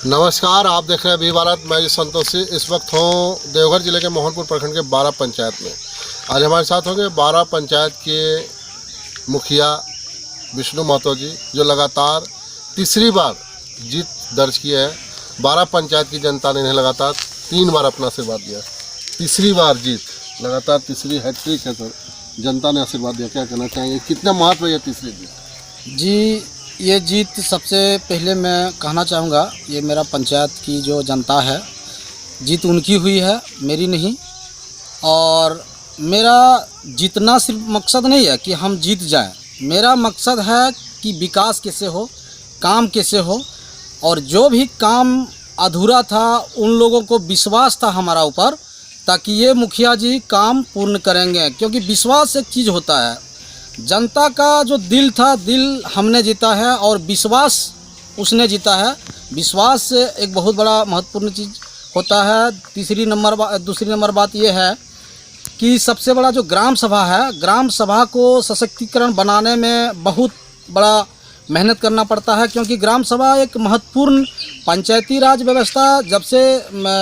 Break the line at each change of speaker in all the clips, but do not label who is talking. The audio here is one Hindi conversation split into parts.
नमस्कार, आप देख रहे हैं अभी भारत। मैं संतोषी इस वक्त हूँ देवघर जिले के मोहनपुर प्रखंड के 12 पंचायत में। आज हमारे साथ होंगे 12 पंचायत के मुखिया विष्णु महतो जी, जो लगातार तीसरी बार जीत दर्ज किए हैं। 12 पंचायत की जनता ने इन्हें लगातार 3 बार अपना आशीर्वाद दिया। तीसरी बार जीत, लगातार तीसरी हैट्रिक है सर। जनता ने आशीर्वाद दिया, क्या कहना चाहेंगे, कितना महत्व है तीसरी जीत?
जी, ये जीत सबसे पहले मैं कहना चाहूँगा, ये मेरा पंचायत की जो जनता है, जीत उनकी हुई है, मेरी नहीं। और मेरा जीतना सिर्फ मकसद नहीं है कि हम जीत जाएं, मेरा मकसद है कि विकास कैसे हो, काम कैसे हो। और जो भी काम अधूरा था, उन लोगों को विश्वास था हमारा ऊपर, ताकि ये मुखिया जी काम पूर्ण करेंगे। क्योंकि विश्वास एक चीज़ होता है, जनता का जो दिल था, दिल हमने जीता है और विश्वास उसने जीता है। विश्वास एक बहुत बड़ा महत्वपूर्ण चीज़ होता है। दूसरी नंबर बात यह है कि सबसे बड़ा जो ग्राम सभा है, ग्राम सभा को सशक्तिकरण बनाने में बहुत बड़ा मेहनत करना पड़ता है। क्योंकि ग्राम सभा एक महत्वपूर्ण पंचायती राज व्यवस्था जब से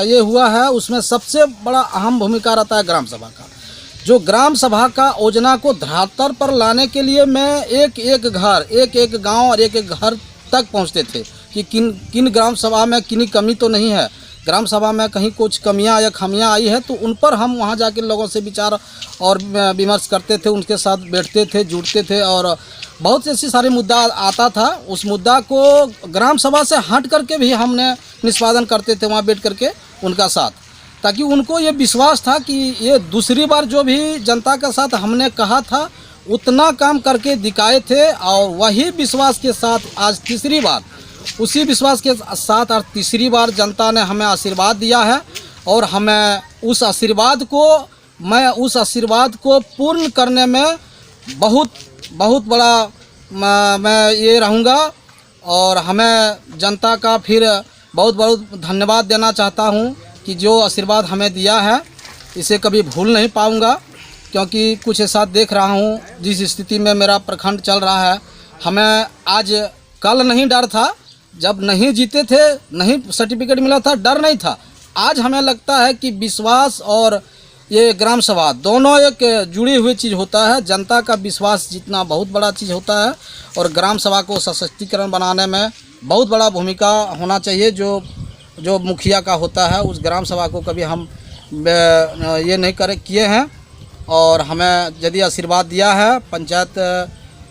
ये हुआ है, उसमें सबसे बड़ा अहम भूमिका रहता है ग्राम सभा का। जो ग्राम सभा का योजना को धरातल पर लाने के लिए मैं एक एक घर, एक एक गांव और एक एक घर तक पहुंचते थे कि किन ग्राम सभा में किन्हीं कमी तो नहीं है, ग्राम सभा में कहीं कुछ कमियां या खामियां आई है, तो उन पर हम वहां जाकर लोगों से विचार और विमर्श करते थे, उनके साथ बैठते थे, जुड़ते थे। और बहुत ऐसी सारे मुद्दा आता था, उस मुद्दा को ग्राम सभा से हट करके भी हमने निष्पादन करते थे वहाँ बैठ करके उनका साथ, ताकि उनको ये विश्वास था कि ये दूसरी बार जो भी जनता के साथ हमने कहा था उतना काम करके दिखाए थे। और वही विश्वास के साथ आज तीसरी बार, उसी विश्वास के साथ और तीसरी बार जनता ने हमें आशीर्वाद दिया है। और हमें उस आशीर्वाद को पूर्ण करने में बहुत बड़ा मैं ये रहूँगा। और हमें जनता का फिर बहुत धन्यवाद देना चाहता हूँ कि जो आशीर्वाद हमें दिया है, इसे कभी भूल नहीं पाऊँगा। क्योंकि कुछ ऐसा देख रहा हूँ, जिस स्थिति में मेरा प्रखंड चल रहा है, हमें आज कल नहीं डर था, जब नहीं जीते थे, नहीं सर्टिफिकेट मिला था, डर नहीं था। आज हमें लगता है कि विश्वास और ये ग्राम सभा दोनों एक जुड़ी हुई चीज़ होता है। जनता का विश्वास जीतना बहुत बड़ा चीज़ होता है और ग्राम सभा को सशक्तिकरण बनाने में बहुत बड़ा भूमिका होना चाहिए। जो मुखिया का होता है, उस ग्राम सभा को कभी हम ये नहीं किए हैं। और हमें यदि आशीर्वाद दिया है पंचायत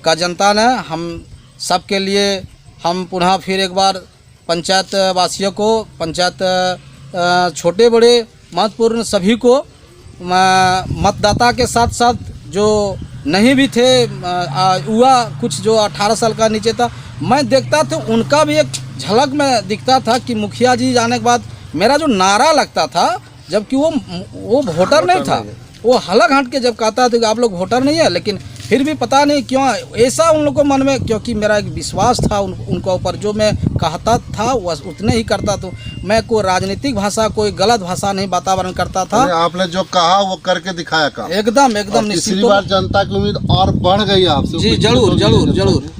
का जनता ने, हम सब के लिए हम पुनः फिर एक बार पंचायत वासियों को, पंचायत छोटे बड़े महत्वपूर्ण सभी को, मतदाता के साथ साथ जो नहीं भी थे, युवा कुछ जो 18 साल का नीचे था, मैं देखता था उनका भी एक झलक में दिखता था कि मुखिया जी जाने के बाद मेरा जो नारा लगता था, जबकि वो वोटर नहीं था, वो हलक हट के जब कहता था कि आप लोग वोटर नहीं है, लेकिन फिर भी पता नहीं क्यों ऐसा उन लोगों को मन में, क्योंकि मेरा एक विश्वास था उनका ऊपर, जो मैं कहता था वह उतने ही करता था। मैं कोई राजनीतिक भाषा, कोई गलत भाषा नहीं वातावरण करता था।
आपने जो कहा वो करके दिखाया काम।
एकदम निश्चित।
तीसरी बार जनता की उम्मीद और बढ़ गई आपसे।
जी जरूर।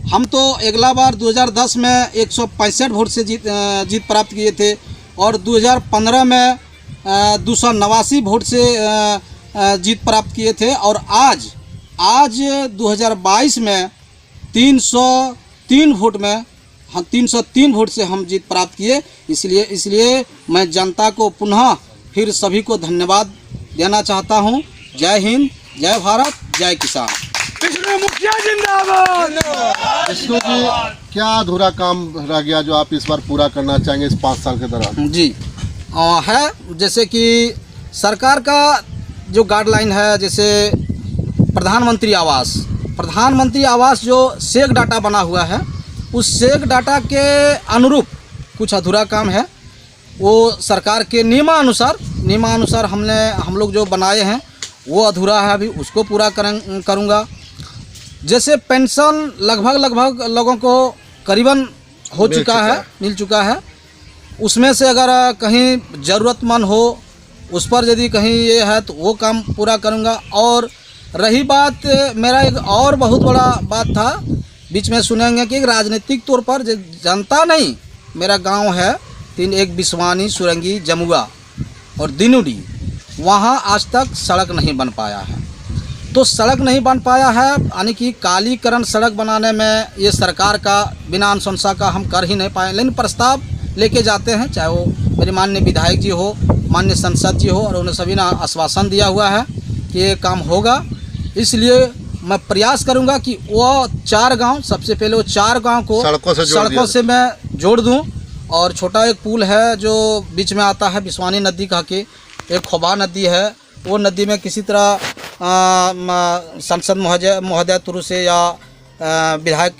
हम तो अगला बार 2010 में 165 वोट से जीत प्राप्त किए थे और 2015 में 289 वोट से जीत प्राप्त किए थे। और आज 2022 में 303 वोट में 303 वोट से हम जीत प्राप्त किए। इसलिए मैं जनता को पुनः फिर सभी को धन्यवाद देना चाहता हूं। जय हिंद, जय भारत, जय किसान।
विष्णु मुखिया जिंदाबाद।
विष्णु जी, क्या अधूरा काम रह गया जो आप इस बार पूरा करना चाहेंगे इस 5 साल के दौरान?
जी है, जैसे कि सरकार का जो गाइडलाइन है, जैसे प्रधानमंत्री आवास जो सेग डाटा बना हुआ है, उस सेग डाटा के अनुरूप कुछ अधूरा काम है। वो सरकार के नियमानुसार हम लोग जो बनाए हैं वो अधूरा है, अभी उसको पूरा करूँगा। जैसे पेंशन लगभग लोगों को करीबन मिल चुका है। उसमें से अगर कहीं ज़रूरतमंद हो, उस पर यदि कहीं ये है तो वो काम पूरा करूँगा। और रही बात, मेरा एक और बहुत बड़ा बात था बीच में सुनेंगे कि राजनीतिक तौर पर जनता नहीं, मेरा गांव है एक बिस्वानी, सुरंगी, जमुआ और दिनुडी, वहाँ आज तक सड़क नहीं बन पाया है। तो सड़क नहीं बन पाया है यानी कि कालीकरण सड़क बनाने में ये सरकार का बिना अनुशंसा का हम कर ही नहीं पाए, लेकिन प्रस्ताव लेके जाते हैं, चाहे वो मेरे माननीय विधायक जी हो, माननीय सांसद जी हो, और उन्हें सभी ने आश्वासन दिया हुआ है कि ये काम होगा। इसलिए मैं प्रयास करूंगा कि वो 4 गांव, सबसे पहले वो 4 गांव को सड़कों से मैं जोड़ दूं। और छोटा एक पुल है जो बीच में आता है बिस्वानी नदी का के, एक खोबा नदी है, वो नदी में किसी तरह सांसद महोदय थ्रू से या विधायक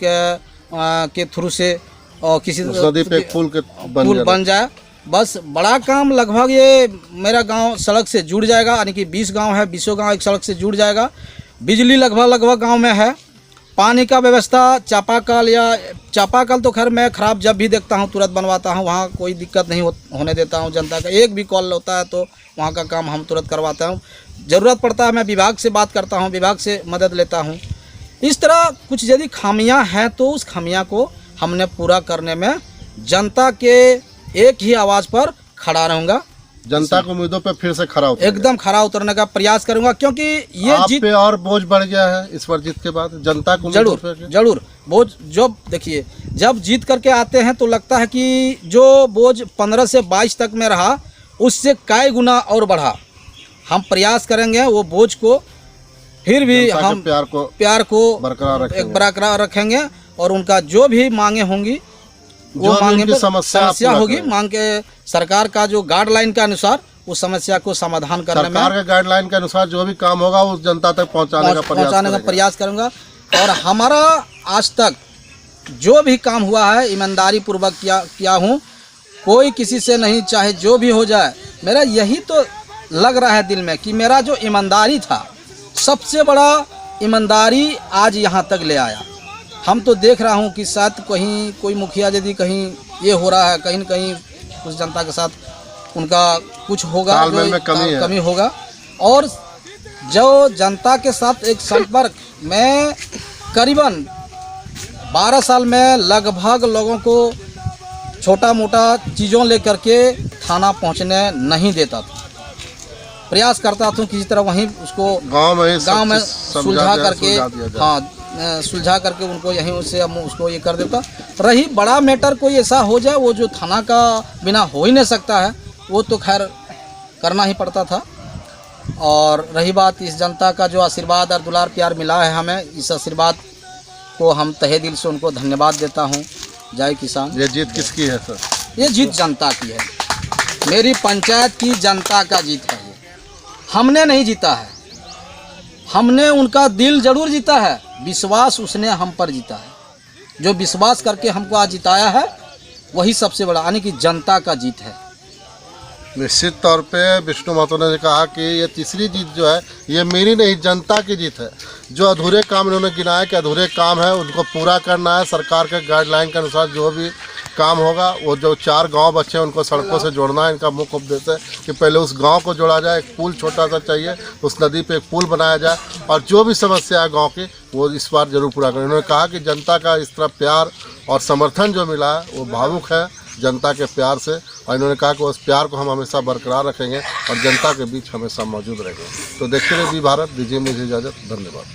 के थ्रू से और किसी
नदी पे पुल
बन जाए, बस बड़ा काम। लगभग ये मेरा गांव सड़क से जुड़ जाएगा, यानी कि 20 गांव है, 20 गांव एक सड़क से जुड़ जाएगा। बिजली लगभग गांव में है। पानी का व्यवस्था चापाकल तो खैर मैं ख़राब जब भी देखता हूं तुरंत बनवाता हूं, वहां कोई दिक्कत नहीं होने देता हूं जनता का। एक भी कॉल होता है तो वहां का काम हम तुरंत करवाता हूं। ज़रूरत पड़ता है मैं विभाग से बात करता हूं, विभाग से मदद लेता हूं। इस तरह कुछ यदि खामियां हैं तो उस खामियां को हमने पूरा करने में जनता के एक ही आवाज़ पर खड़ा रहूँगा।
जनता को उम्मीदों पे फिर से खरा उतरेगा,
एकदम खरा उतरने का प्रयास करूंगा, क्योंकि ये
आप
जीत
पे और बोझ बढ़ गया है इस बार जीत के बाद। जनता को
जरूर बोझ जो देखिए, जब जीत करके आते हैं तो लगता है कि जो बोझ 15 से 22 तक में रहा उससे कई गुना और बढ़ा। हम प्रयास करेंगे वो बोझ को फिर भी हम प्यार को बरकरार रखेंगे और उनका जो भी मांगे होंगी वो मांगे समस्या होगी, मांग के सरकार का जो गाइडलाइन के अनुसार उस समस्या को समाधान करने में,
सरकार के गाइडलाइन के अनुसार जो भी काम होगा उस जनता तक पहुंचाने का
प्रयास करूंगा। और हमारा आज तक जो भी काम हुआ है ईमानदारी पूर्वक किया हूँ, कोई किसी से नहीं, चाहे जो भी हो जाए। मेरा यही तो लग रहा है दिल में कि मेरा जो ईमानदारी था, सबसे बड़ा ईमानदारी आज यहाँ तक ले आया। हम तो देख रहा हूँ कि शायद कहीं कोई मुखिया यदि कहीं ये हो रहा है, कहीं न कहीं उस जनता के साथ उनका कुछ होगा, जो कमी होगा। और जो जनता के साथ एक संपर्क, मैं करीबन 12 साल में लगभग लोगों को छोटा मोटा चीज़ों लेकर के थाना पहुंचने नहीं देता था। प्रयास करता था किसी तरह वहीं उसको गांव में सुलझा करके, सुलझा करके उनको यहीं उससे उसको ये कर देता। रही बड़ा मैटर कोई ऐसा हो जाए वो जो थाना का बिना हो ही नहीं सकता है, वो तो खैर करना ही पड़ता था। और रही बात इस जनता का जो आशीर्वाद और दुलार प्यार मिला है हमें, इस आशीर्वाद को हम तहे दिल से उनको धन्यवाद देता हूँ। जय किसान।
ये जीत किसकी है सर?
ये जीत जनता की है, मेरी पंचायत की जनता का जीत है। हमने नहीं जीता है, हमने उनका दिल जरूर जीता है, विश्वास उसने हम पर जीता है। जो विश्वास करके हमको आज जिताया है वही सबसे बड़ा, यानी कि जनता का जीत है।
निश्चित तौर पे विष्णु महतो ने कहा कि ये तीसरी जीत जो है ये मेरी नहीं, जनता की जीत है। जो अधूरे काम इन्होंने गिनाए कि अधूरे काम है उनको पूरा करना है। सरकार के गाइडलाइन के अनुसार जो भी काम होगा, वो जो 4 गांव बच्चे हैं उनको सड़कों से जोड़ना है। इनका मुख्य उद्देश्य है कि पहले उस गांव को जोड़ा जाए, एक पुल छोटा सा चाहिए, उस नदी पे एक पुल बनाया जाए और जो भी समस्या है गांव की वो इस बार जरूर पूरा करें। उन्होंने कहा कि जनता का इस तरह प्यार और समर्थन जो मिला है वो भावुक है जनता के प्यार से, और इन्होंने कहा कि उस प्यार को हम हमेशा बरकरार रखेंगे और जनता के बीच हमेशा मौजूद रहेंगे। तो देखते रहिए वी भारत। दीजिए मुझे इजाज़त। धन्यवाद।